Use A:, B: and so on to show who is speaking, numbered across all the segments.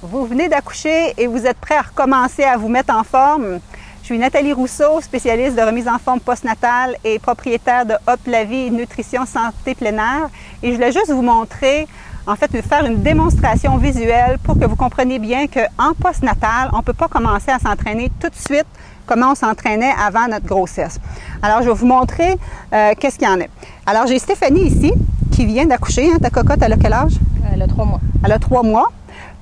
A: Vous venez d'accoucher et vous êtes prêt à recommencer à vous mettre en forme. Je suis Nathalie Rousseau, spécialiste de remise en forme postnatale et propriétaire de Hop la vie nutrition santé plein air. Et je voulais juste vous montrer, en fait, faire une démonstration visuelle pour que vous compreniez bien qu'en postnatal, on ne peut pas commencer à s'entraîner tout de suite comment on s'entraînait avant notre grossesse. Alors, je vais vous montrer qu'est-ce qu'il y en a. Alors, j'ai Stéphanie ici qui vient d'accoucher. Hein, ta cocotte, elle a quel âge?
B: Elle a 3 mois.
A: Elle a 3 mois.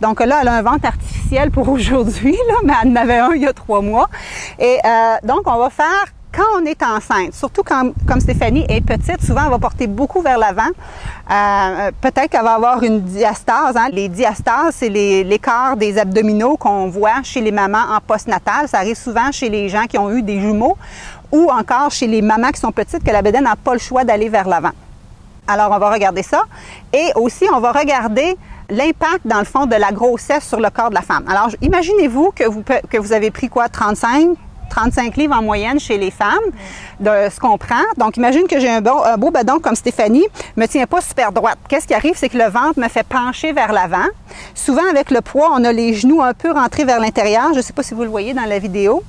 A: Donc là, elle a un ventre artificiel pour aujourd'hui, mais elle en avait un il y a 3 mois. Et donc, on va faire quand on est enceinte, surtout quand, comme Stéphanie est petite, souvent elle va porter beaucoup vers l'avant. Peut-être qu'elle va avoir une diastase. Hein. Les diastases, c'est l'écart des abdominaux qu'on voit chez les mamans en postnatal. Ça arrive souvent chez les gens qui ont eu des jumeaux ou encore chez les mamans qui sont petites, que la bédaine n'a pas le choix d'aller vers l'avant. Alors, on va regarder ça. Et aussi, on va regarder l'impact, dans le fond, de la grossesse sur le corps de la femme. Alors, imaginez-vous que vous avez pris quoi, 35 livres en moyenne chez les femmes, de ce qu'on prend. Donc, imagine que j'ai un beau bedon comme Stéphanie, me tient pas super droite. Qu'est-ce qui arrive? C'est que le ventre me fait pencher vers l'avant. Souvent, avec le poids, on a les genoux un peu rentrés vers l'intérieur. Je ne sais pas si vous le voyez dans la vidéo.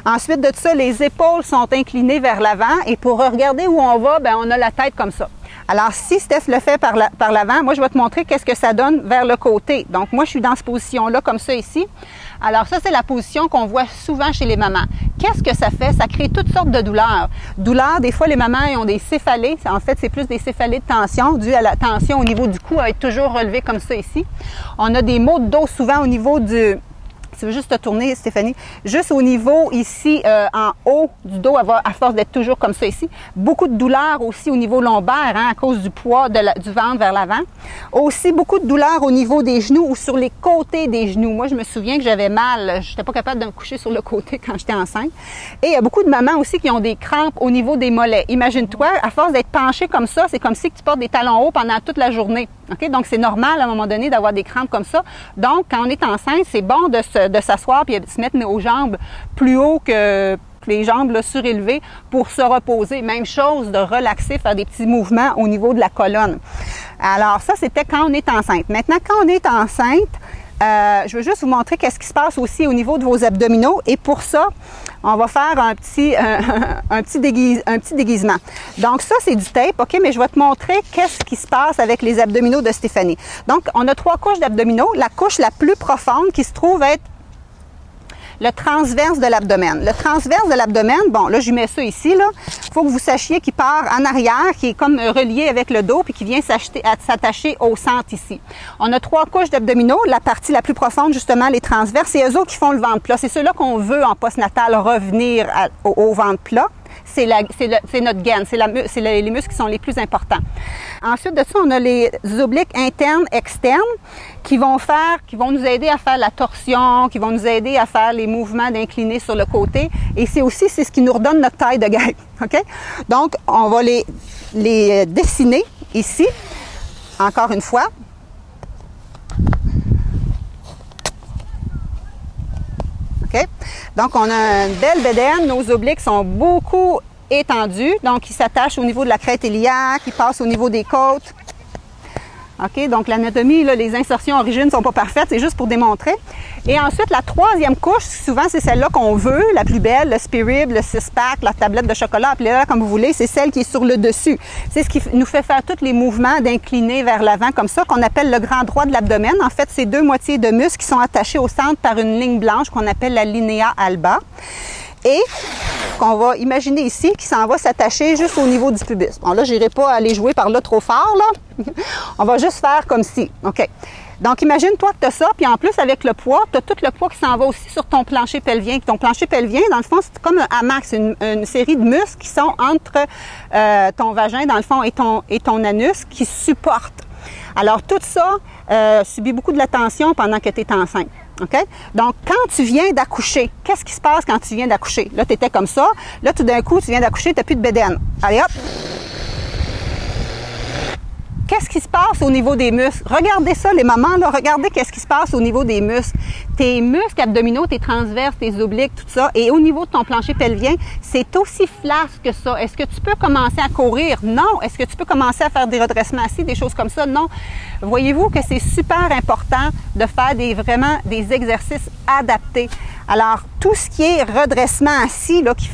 A: Ensuite de ça, les épaules sont inclinées vers l'avant. Et pour regarder où on va, bien, on a la tête comme ça. Alors, si Steph le fait par l'avant, moi, je vais te montrer qu'est-ce que ça donne vers le côté. Donc, moi, je suis dans cette position-là, comme ça, ici. Alors, ça, c'est la position qu'on voit souvent chez les mamans. Qu'est-ce que ça fait? Ça crée toutes sortes de douleurs. Douleurs, des fois, les mamans ils ont des céphalées. En fait, c'est plus des céphalées de tension, dû à la tension au niveau du cou, à être toujours relevée comme ça, ici. On a des maux de dos souvent au niveau du... Tu veux juste te tourner, Stéphanie? Juste au niveau ici, en haut du dos, à force d'être toujours comme ça ici. Beaucoup de douleurs aussi au niveau lombaire, hein, à cause du poids du ventre vers l'avant. Aussi, beaucoup de douleurs au niveau des genoux ou sur les côtés des genoux. Moi, je me souviens que j'avais mal. Je n'étais pas capable de me coucher sur le côté quand j'étais enceinte. Et il y a beaucoup de mamans aussi qui ont des crampes au niveau des mollets. Imagine-toi, à force d'être penchée comme ça, c'est comme si tu portes des talons hauts pendant toute la journée. Okay? Donc, c'est normal à un moment donné d'avoir des crampes comme ça. Donc, quand on est enceinte, c'est bon de s'asseoir puis de se mettre nos jambes plus haut que les jambes là, surélevées pour se reposer. Même chose de relaxer, faire des petits mouvements au niveau de la colonne. Alors, ça, c'était quand on est enceinte. Maintenant, quand on est enceinte, je veux juste vous montrer qu'est-ce qui se passe aussi au niveau de vos abdominaux. Et pour ça, on va faire un petit déguisement. Donc ça, c'est du tape, OK? Mais je vais te montrer qu'est-ce qui se passe avec les abdominaux de Stéphanie. Donc, on a 3 couches d'abdominaux. La couche la plus profonde qui se trouve être le transverse de l'abdomen. Le transverse de l'abdomen, bon, là, je mets ça ici, là. Il faut que vous sachiez qu'il part en arrière, qui est comme relié avec le dos, puis qui vient s'attacher au centre ici. On a 3 couches d'abdominaux. La partie la plus profonde, justement, les transverses, c'est eux autres qui font le ventre plat. C'est ceux-là qu'on veut en postnatal revenir au ventre plat. C'est notre gaine, c'est les muscles qui sont les plus importants. Ensuite de ça, on a les obliques internes, externes, qui vont nous aider à faire la torsion, qui vont nous aider à faire les mouvements d'incliner sur le côté. Et c'est ce qui nous redonne notre taille de guêpe. OK? Donc, on va les dessiner ici, encore une fois. OK? Donc, on a une belle bédaine. Nos obliques sont beaucoup étendus. Donc, ils s'attachent au niveau de la crête iliaque, ils passent au niveau des côtes. OK? Donc, l'anatomie, les insertions origines ne sont pas parfaites. C'est juste pour démontrer. Et ensuite, la 3e couche, souvent, c'est celle-là qu'on veut, la plus belle, le Spirib, le 6-pack, la tablette de chocolat, appelez-la comme vous voulez. C'est celle qui est sur le dessus. C'est ce qui nous fait faire tous les mouvements d'incliner vers l'avant, comme ça, qu'on appelle le grand droit de l'abdomen. En fait, c'est 2 moitiés de muscles qui sont attachés au centre par une ligne blanche qu'on appelle la linea alba. Et qu'on va imaginer ici qui s'en va s'attacher juste au niveau du pubis. Bon, là, je n'irai pas aller jouer par là trop fort, là. On va juste faire comme ci. OK. Donc, imagine-toi que tu as ça, puis en plus, avec le poids, tu as tout le poids qui s'en va aussi sur ton plancher pelvien. Ton plancher pelvien, dans le fond, c'est comme un hamac, c'est une série de muscles qui sont entre ton vagin, dans le fond, et ton anus, qui supportent. Alors, tout ça subit beaucoup de la tension pendant que tu es enceinte. OK? Donc, quand tu viens d'accoucher, qu'est-ce qui se passe quand tu viens d'accoucher? Là, tu étais comme ça. Là, tout d'un coup, tu viens d'accoucher, tu n'as plus de bédaine. Allez, hop! qu'est-ce qui se passe au niveau des muscles? Regardez ça, les mamans, là, regardez qu'est-ce qui se passe au niveau des muscles. Tes muscles abdominaux, tes transverses, tes obliques, tout ça, et au niveau de ton plancher pelvien, c'est aussi flasque que ça. Est-ce que tu peux commencer à courir? Non. Est-ce que tu peux commencer à faire des redressements assis, des choses comme ça? Non. Voyez-vous que c'est super important de faire vraiment des exercices adaptés. Alors, tout ce qui est redressement assis, là, qui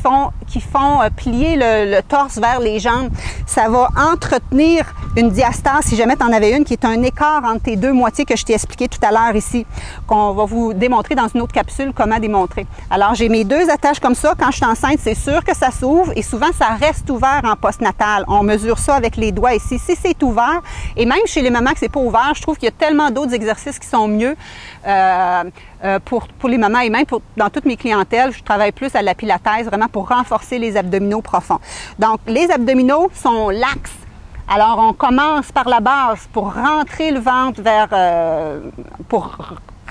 A: font plier le torse vers les jambes, ça va entretenir une diastase, si jamais tu en avais une, qui est un écart entre tes deux moitiés que je t'ai expliqué tout à l'heure ici, qu'on va vous démontrer dans une autre capsule comment démontrer. Alors, j'ai mes deux attaches comme ça. Quand je suis enceinte, c'est sûr que ça s'ouvre et souvent, ça reste ouvert en postnatal. On mesure ça avec les doigts ici. Si c'est ouvert, et même chez les mamans que c'est pas ouvert, je trouve qu'il y a tellement d'autres exercices qui sont mieux pour les mamans et même dans toutes mes clientèles, je travaille plus à la pilates, vraiment pour renforcer les abdominaux profonds. Donc, les abdominaux sont laxes. Alors, on commence par la base pour rentrer le ventre pour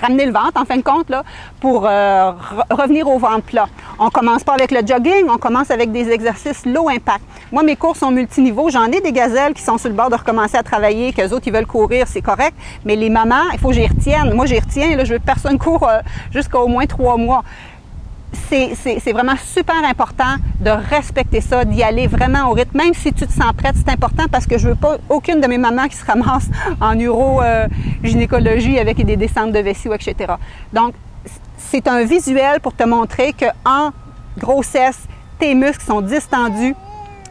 A: ramener le ventre, en fin de compte, là, pour revenir au ventre plat. On commence pas avec le jogging, on commence avec des exercices low impact. Moi, mes cours sont multiniveaux. J'en ai des gazelles qui sont sur le bord de recommencer à travailler, qu'eux autres, ils veulent courir, c'est correct. Mais les mamans, il faut que j'y retienne. Moi, j'y retiens. Là, je veux que personne court jusqu'à au moins 3 mois. C'est vraiment super important de respecter ça, d'y aller vraiment au rythme, même si tu te sens prête, c'est important parce que je veux pas aucune de mes mamans qui se ramassent en gynécologie avec des descentes de vessie, etc. Donc, c'est un visuel pour te montrer qu'en grossesse, tes muscles sont distendus,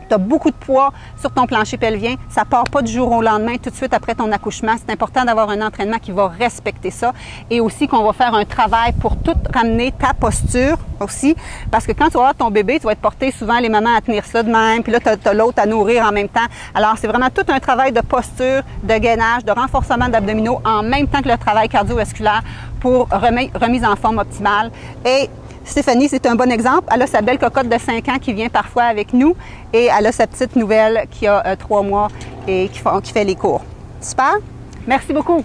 A: tu as beaucoup de poids sur ton plancher pelvien, ça part pas du jour au lendemain, tout de suite après ton accouchement. C'est important d'avoir un entraînement qui va respecter ça et aussi qu'on va faire un travail pour tout ramener ta posture aussi, parce que quand tu vas avoir ton bébé, tu vas être porté souvent les mamans à tenir ça de même, puis là, tu as l'autre à nourrir en même temps. Alors, c'est vraiment tout un travail de posture, de gainage, de renforcement d'abdominaux en même temps que le travail cardiovasculaire pour remise en forme optimale. Et Stéphanie, c'est un bon exemple. Elle a sa belle cocotte de 5 ans qui vient parfois avec nous et elle a sa petite nouvelle qui a 3 mois et qui fait les cours. Super! Merci beaucoup!